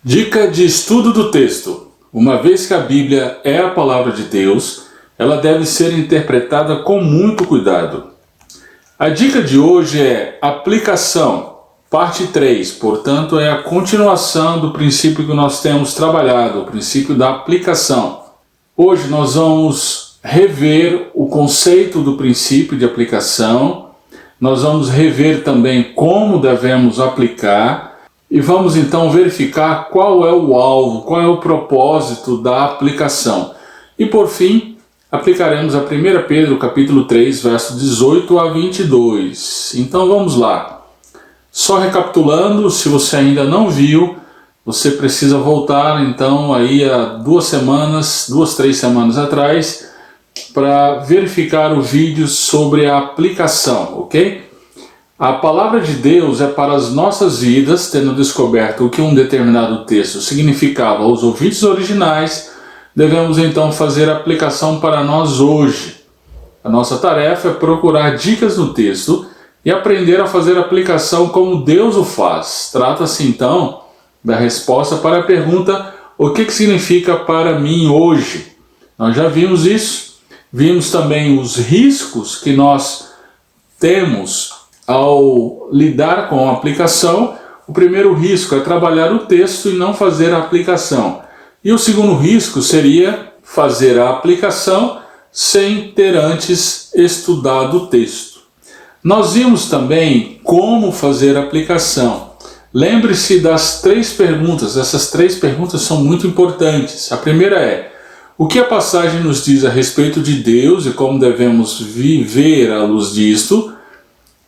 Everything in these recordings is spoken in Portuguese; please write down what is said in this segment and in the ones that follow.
Dica de estudo do texto. Uma vez que a Bíblia é a palavra de Deus, ela deve ser interpretada com muito cuidado. A dica de hoje é aplicação, parte 3, portanto é a continuação do princípio que nós temos trabalhado, o princípio da aplicação. Hoje nós vamos rever o conceito do princípio de aplicação, nós vamos rever também como devemos aplicar, e vamos então verificar qual é o alvo, qual é o propósito da aplicação. E por fim, aplicaremos a 1 Pedro capítulo 3, verso 18 a 22. Então vamos lá. Só recapitulando, se você ainda não viu, você precisa voltar então aí a 3 semanas atrás, para verificar o vídeo sobre a aplicação, ok? A palavra de Deus é para as nossas vidas, tendo descoberto o que um determinado texto significava aos ouvintes originais, devemos então fazer a aplicação para nós hoje. A nossa tarefa é procurar dicas no texto e aprender a fazer a aplicação como Deus o faz. Trata-se então da resposta para a pergunta: o que significa para mim hoje? Nós já vimos isso, vimos também os riscos que nós temos ao lidar com a aplicação. O primeiro risco é trabalhar o texto e não fazer a aplicação. E o segundo risco seria fazer a aplicação sem ter antes estudado o texto. Nós vimos também como fazer a aplicação. Lembre-se das 3 perguntas, essas 3 perguntas são muito importantes. A primeira é: o que a passagem nos diz a respeito de Deus e como devemos viver à luz disto?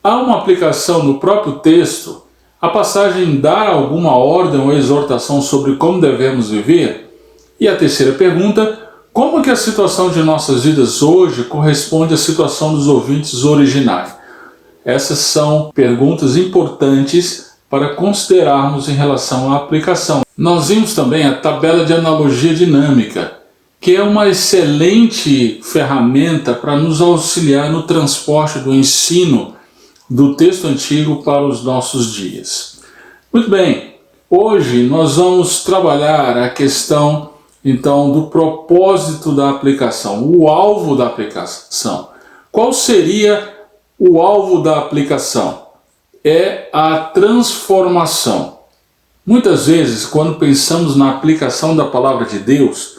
Há uma aplicação no próprio texto? A passagem dá alguma ordem ou exortação sobre como devemos viver? E a terceira pergunta: como que a situação de nossas vidas hoje corresponde à situação dos ouvintes originais? Essas são perguntas importantes para considerarmos em relação à aplicação. Nós vimos também a tabela de analogia dinâmica, que é uma excelente ferramenta para nos auxiliar no transporte do ensino do texto antigo para os nossos dias. Muito bem, hoje nós vamos trabalhar a questão então do propósito da aplicação, o alvo da aplicação. Qual seria o alvo da aplicação? É a transformação. Muitas vezes, quando pensamos na aplicação da palavra de Deus,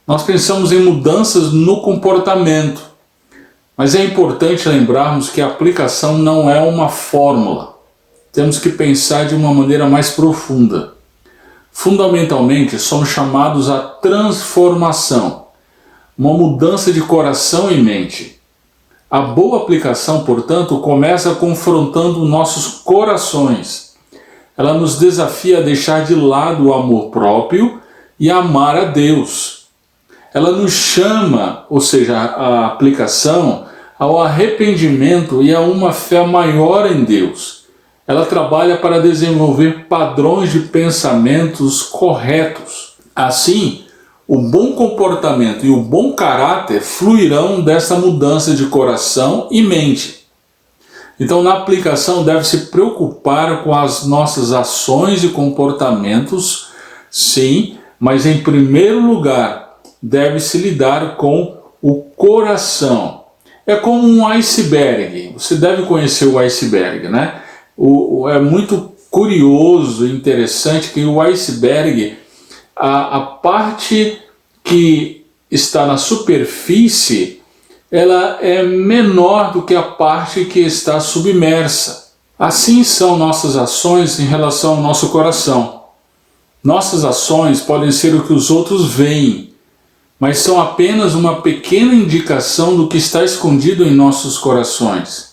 nós pensamos em mudanças no comportamento. Mas é importante lembrarmos que a aplicação não é uma fórmula. Temos que pensar de uma maneira mais profunda. Fundamentalmente, somos chamados à transformação, uma mudança de coração e mente. A boa aplicação, portanto, começa confrontando nossos corações. Ela nos desafia a deixar de lado o amor próprio e a amar a Deus. Ela nos chama, ou seja, a aplicação, ao arrependimento e a uma fé maior em Deus. Ela trabalha para desenvolver padrões de pensamentos corretos. Assim, o bom comportamento e o bom caráter fluirão dessa mudança de coração e mente. Então, na aplicação, deve-se preocupar com as nossas ações e comportamentos, sim, mas em primeiro lugar, deve-se lidar com o coração. É como um iceberg. Você deve conhecer o iceberg, né? É muito curioso e interessante que o iceberg, a parte que está na superfície, ela é menor do que a parte que está submersa. Assim são nossas ações em relação ao nosso coração. Nossas ações podem ser o que os outros veem, mas são apenas uma pequena indicação do que está escondido em nossos corações.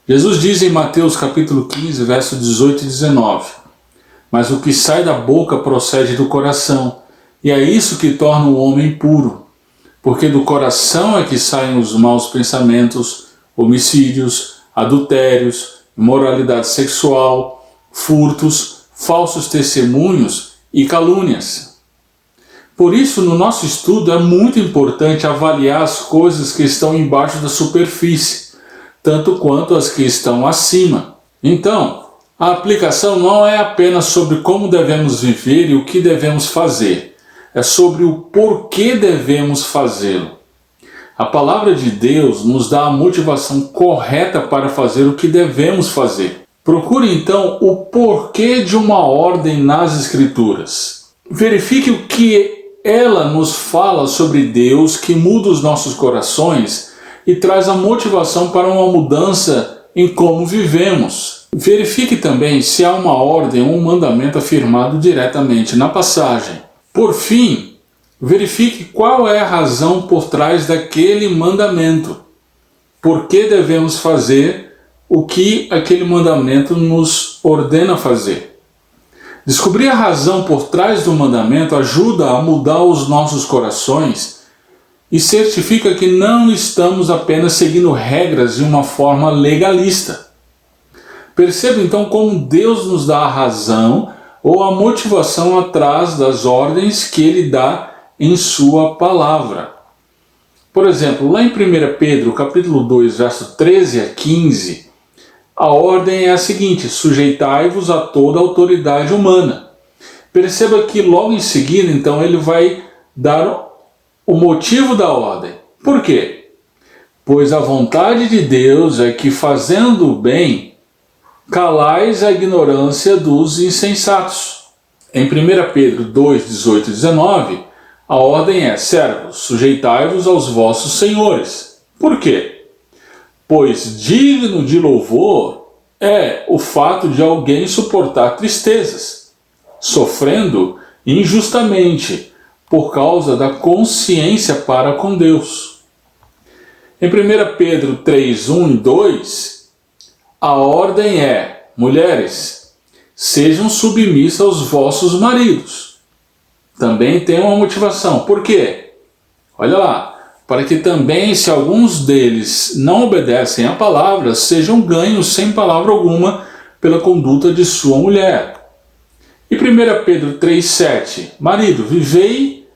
Jesus diz em Mateus capítulo 15, verso 18 e 19: mas o que sai da boca procede do coração, e é isso que torna o homem puro, porque do coração é que saem os maus pensamentos, homicídios, adultérios, imoralidade sexual, furtos, falsos testemunhos e calúnias. Por isso, no nosso estudo é muito importante avaliar as coisas que estão embaixo da superfície, tanto quanto as que estão acima. Então, A aplicação não é apenas sobre como devemos viver e o que devemos fazer, é sobre o porquê devemos fazê-lo. A palavra de Deus nos dá a motivação correta para fazer o que devemos fazer. Procure então o porquê de uma ordem nas Escrituras. Verifique o que ela nos fala sobre Deus, que muda os nossos corações e traz a motivação para uma mudança em como vivemos. Verifique também se há uma ordem ou um mandamento afirmado diretamente na passagem. Por fim, verifique qual é a razão por trás daquele mandamento. Por que devemos fazer o que aquele mandamento nos ordena fazer? Descobrir a razão por trás do mandamento ajuda a mudar os nossos corações e certifica que não estamos apenas seguindo regras de uma forma legalista. Perceba então como Deus nos dá a razão ou a motivação atrás das ordens que Ele dá em Sua palavra. Por exemplo, lá em 1 Pedro, capítulo 2, verso 13 a 15, a ordem é a seguinte: sujeitai-vos a toda a autoridade humana. Perceba que logo em seguida, então, ele vai dar o motivo da ordem. Por quê? Pois a vontade de Deus é que, fazendo o bem, calais a ignorância dos insensatos. Em 1 Pedro 2, 18 e 19, a ordem é: servos, sujeitai-vos aos vossos senhores. Por quê? Pois digno de louvor é o fato de alguém suportar tristezas, sofrendo injustamente por causa da consciência para com Deus. Em 1 Pedro 3, 1 e 2, a ordem é: mulheres, sejam submissas aos vossos maridos. Também tem uma motivação. Por quê? Olha lá. Para que também, se alguns deles não obedecem à palavra, sejam ganhos sem palavra alguma pela conduta de sua mulher. E 1 Pedro 3,7: marido, vivei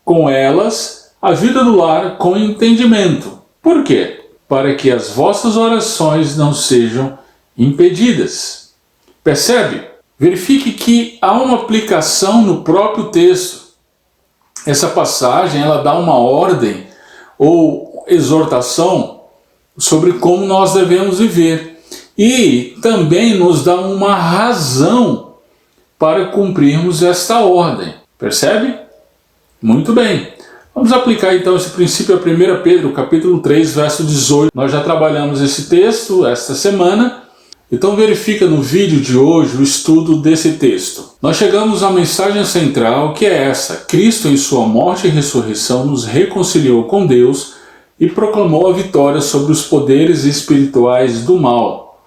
com elas a vida do lar com entendimento. Por quê? Para que as vossas orações não sejam impedidas. Percebe? Verifique que há uma aplicação no próprio texto. Essa passagem ela dá uma ordem ou exortação sobre como nós devemos viver e também nos dá uma razão para cumprirmos esta ordem. Percebe? Muito bem. Vamos aplicar então esse princípio a 1 Pedro, capítulo 3, verso 18. Nós já trabalhamos esse texto esta semana, então verifica no vídeo de hoje o estudo desse texto. Nós chegamos à mensagem central, que é essa: Cristo em sua morte e ressurreição nos reconciliou com Deus e proclamou a vitória sobre os poderes espirituais do mal.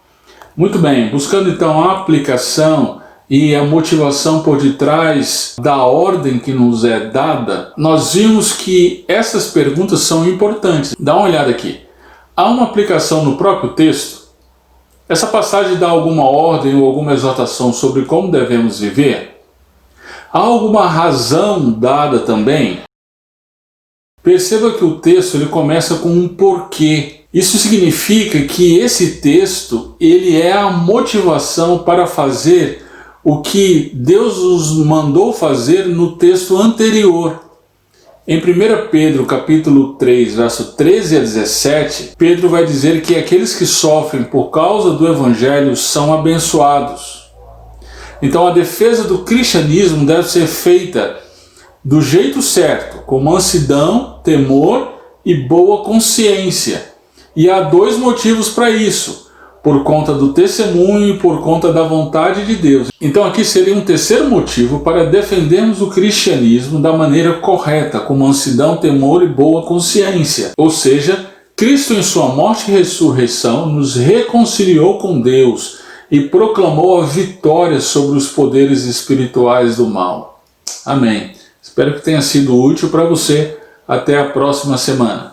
Muito bem, buscando então a aplicação e a motivação por detrás da ordem que nos é dada, nós vimos que essas perguntas são importantes. Dá uma olhada aqui. Há uma aplicação no próprio texto? Essa passagem dá alguma ordem ou alguma exortação sobre como devemos viver? Há alguma razão dada também? Perceba que o texto ele começa com um porquê. Isso significa que esse texto ele é a motivação para fazer o que Deus nos mandou fazer no texto anterior. Em 1 Pedro capítulo 3, verso 13 a 17, Pedro vai dizer que aqueles que sofrem por causa do Evangelho são abençoados. Então a defesa do cristianismo deve ser feita do jeito certo, com mansidão, temor e boa consciência. E há dois motivos para isso: por conta do testemunho e por conta da vontade de Deus. Então aqui seria um terceiro motivo para defendermos o cristianismo da maneira correta, com mansidão, temor e boa consciência. Ou seja, Cristo em sua morte e ressurreição nos reconciliou com Deus e proclamou a vitória sobre os poderes espirituais do mal. Amém. Espero que tenha sido útil para você. Até a próxima semana.